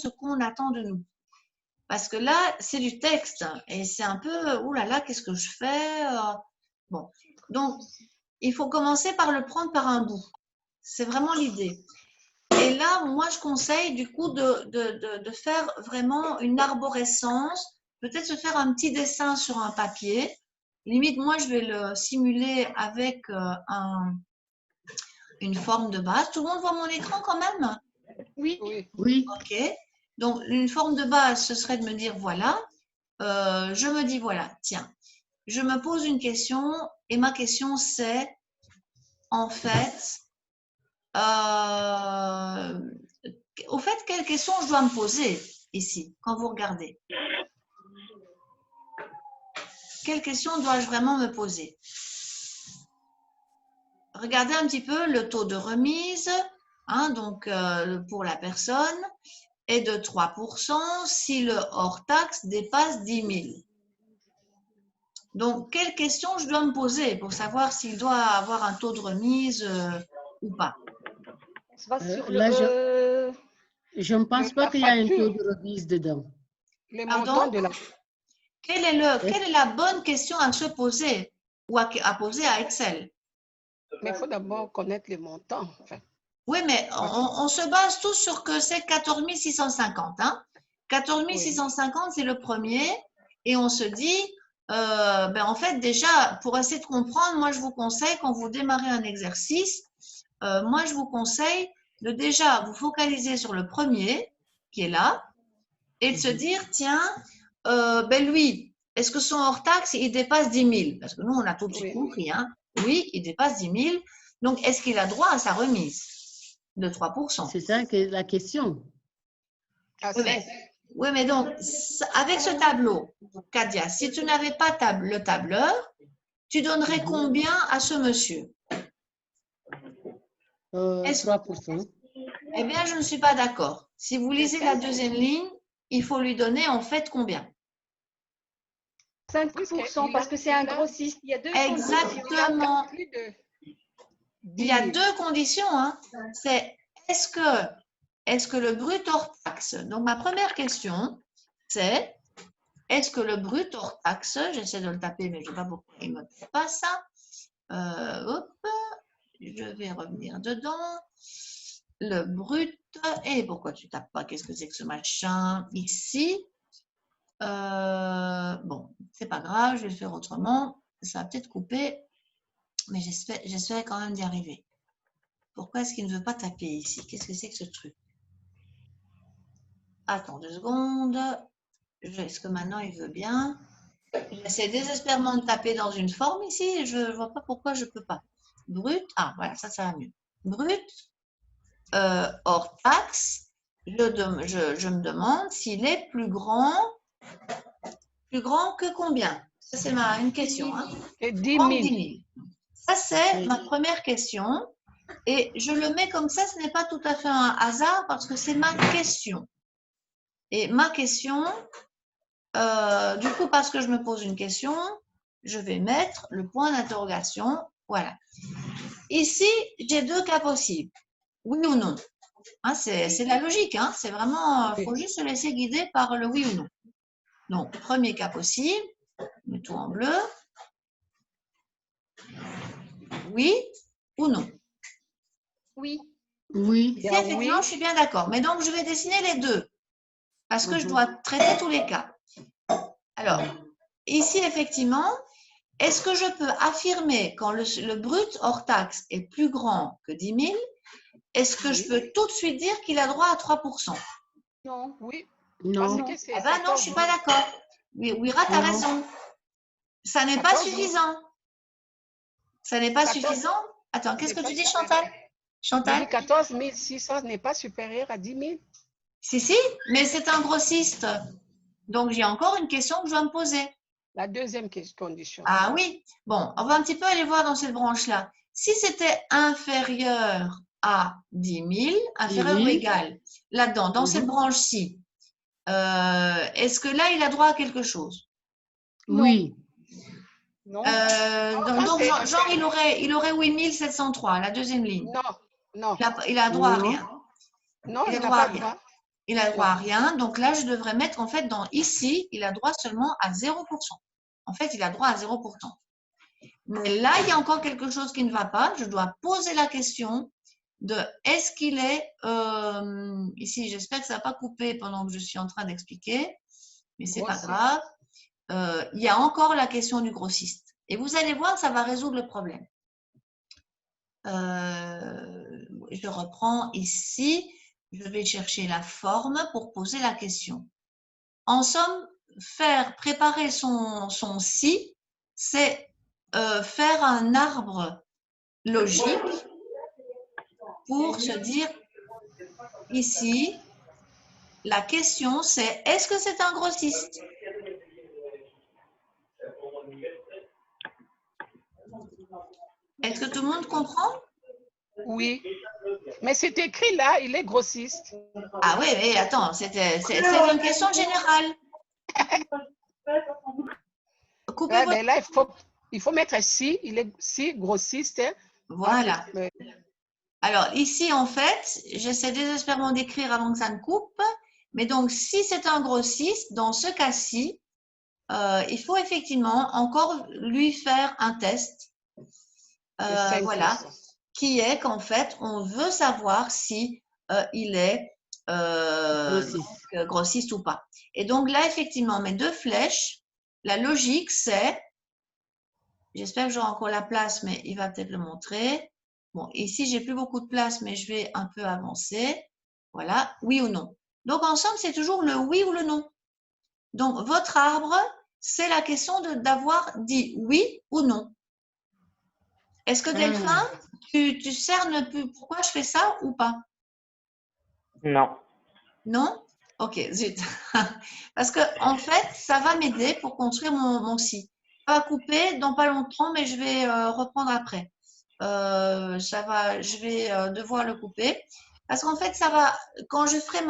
ce qu'on attend de nous. Parce que là, c'est du texte et c'est un peu, ouh là là, qu'est-ce que je fais? Bon, donc il faut commencer par le prendre par un bout. C'est vraiment l'idée. Et là, moi, je conseille du coup de faire vraiment une arborescence, peut-être se faire un petit dessin sur un papier. Limite, moi, je vais le simuler avec une forme de base. Tout le monde voit mon écran quand même? Oui. Oui. Ok. Donc, une forme de base, ce serait de me dire, voilà, je me dis, voilà, tiens, je me pose une question et ma question, c'est, en fait, au fait, quelle question je dois me poser ici, quand vous regardez? Quelle question dois-je vraiment me poser? Regardez un petit peu le taux de remise, hein, donc pour la personne, est de 3% si le hors-taxe dépasse 10 000. Donc, quelle question je dois me poser pour savoir s'il doit avoir un taux de remise ou pas? Ça va sur Là, je ne pense pas qu'il y a un taux de remise dedans. Les Pardon? montants de la... Quelle est la bonne question à se poser ou à poser à Excel? Mais il faut d'abord connaître les montants. Enfin, Oui, mais on se base tous sur que c'est 14 650. Hein? 14 650, c'est le premier. Et on se dit, ben en fait, déjà, pour essayer de comprendre, moi, je vous conseille, quand vous démarrez un exercice, moi, je vous conseille de déjà vous focaliser sur le premier, qui est là, et de se dire, tiens, ben lui, est-ce que son hors-taxe, il dépasse 10 000? Parce que nous, on a tout de suite compris. Hein? Oui, il dépasse 10 000. Donc, est-ce qu'il a droit à sa remise de 3%? C'est ça que la question. Oui, mais donc, avec ce tableau, Kadia, si tu n'avais pas le tableur, tu donnerais combien à ce monsieur? 3%. Eh bien, je ne suis pas d'accord. Si vous lisez la deuxième ligne, il faut lui donner en fait combien? 5% parce que c'est un grossiste. Il y a deux Exactement. Il y a deux conditions. Hein. C'est est-ce que le brut hors taxe, donc ma première question, c'est est-ce que le brut hors taxe, j'essaie de le taper, mais je ne sais pas pourquoi il ne me fait pas ça. Hop, je vais revenir dedans. Le brut, et pourquoi tu ne tapes pas? Qu'est-ce que c'est que ce machin ici? Bon, c'est pas grave, je vais le faire autrement. Ça va peut-être couper, mais j'espère quand même d'y arriver. Pourquoi est-ce qu'il ne veut pas taper ici? Qu'est-ce que c'est que ce truc? Attends 2 secondes. Est-ce que maintenant il veut bien? J'essaie désespérément de taper dans une forme ici et je ne vois pas pourquoi je ne peux pas. Brut, ah voilà, ça va mieux. Brut, hors taxe, je me demande s'il est plus grand que combien? Ça, c'est une question. Hein. 10 000. 10 000. Ça, c'est ma première question. Et je le mets comme ça, ce n'est pas tout à fait un hasard parce que c'est ma question. Et ma question, du coup, parce que je me pose une question, je vais mettre le point d'interrogation. Voilà. Ici, j'ai deux cas possibles. Oui ou non. Hein, c'est la logique. Hein, c'est vraiment, il faut juste se laisser guider par le oui ou non. Donc, premier cas possible, mets tout en bleu. Oui ou non? Oui. Oui. Ici, effectivement, je suis bien d'accord. Mais donc, je vais dessiner les deux parce que je dois traiter tous les cas. Alors, ici, effectivement, est-ce que je peux affirmer quand le brut hors taxe est plus grand que 10 000, est-ce que je peux tout de suite dire qu'il a droit à 3%? Non. Oui. Non. Parce que c'est Eh bien non, je ne suis pas d'accord. Wira, tu as raison. Ça n'est pas suffisant. Ça n'est pas suffisant. Attends, qu'est-ce que tu dis, Chantal? Chantal? 14 600 n'est pas supérieur à 10 000. Si, mais c'est un grossiste. Donc, j'ai encore une question que je dois me poser. La deuxième condition. Ah oui. Bon, on va un petit peu aller voir dans cette branche-là. Si c'était inférieur à 10 000, inférieur ou égal, là-dedans, dans cette branche-ci, est-ce que là, il a droit à quelque chose? Oui. Non. Donc, genre, il aurait 8 703, la deuxième ligne. Non. Il a droit à rien. Non, Il a il n'a droit à pas rien. droit. il a droit à rien. Donc là, je devrais mettre en fait dans ici, il a droit seulement à 0%. En fait, il a droit à 0%. Mais là, il y a encore quelque chose qui ne va pas. Je dois poser la question de est-ce qu'il est, ici, j'espère que ça ne va pas couper pendant que je suis en train d'expliquer, mais c'est pas grave. Il y a encore la question du grossiste. Et vous allez voir, ça va résoudre le problème. Je reprends ici. Je vais chercher la forme pour poser la question. En somme, préparer son si, c'est faire un arbre logique pour se dire ici, la question c'est est-ce que c'est un grossiste? Est-ce que tout le monde comprend? Oui. Mais c'est écrit là, il est grossiste. Ah oui, oui, attends, c'est une question générale. Coupez Ouais, votre... ben là, il faut mettre si, il est si grossiste. Hein. Voilà. Alors ici, en fait, j'essaie désespérément d'écrire avant que ça ne coupe. Mais donc, si c'est un grossiste, dans ce cas-ci, il faut effectivement encore lui faire un test. Voilà, qui est qu'en fait, on veut savoir si il est grossiste ou pas. Et donc là, effectivement, mes deux flèches, la logique, c'est, j'espère que j'aurai encore la place, mais il va peut-être le montrer. Bon, ici, j'ai plus beaucoup de place, mais je vais un peu avancer. Voilà, oui ou non. Donc, ensemble, c'est toujours le oui ou le non. Donc, votre arbre, c'est la question d'avoir dit oui ou non. Est-ce que Delphin, tu cernes pourquoi je fais ça ou pas? Non. Non? Ok, zut. Parce que en fait, ça va m'aider pour construire mon si. Ça va couper dans pas longtemps, mais je vais reprendre après. Je vais devoir le couper. Parce qu'en fait, ça va, quand je ferai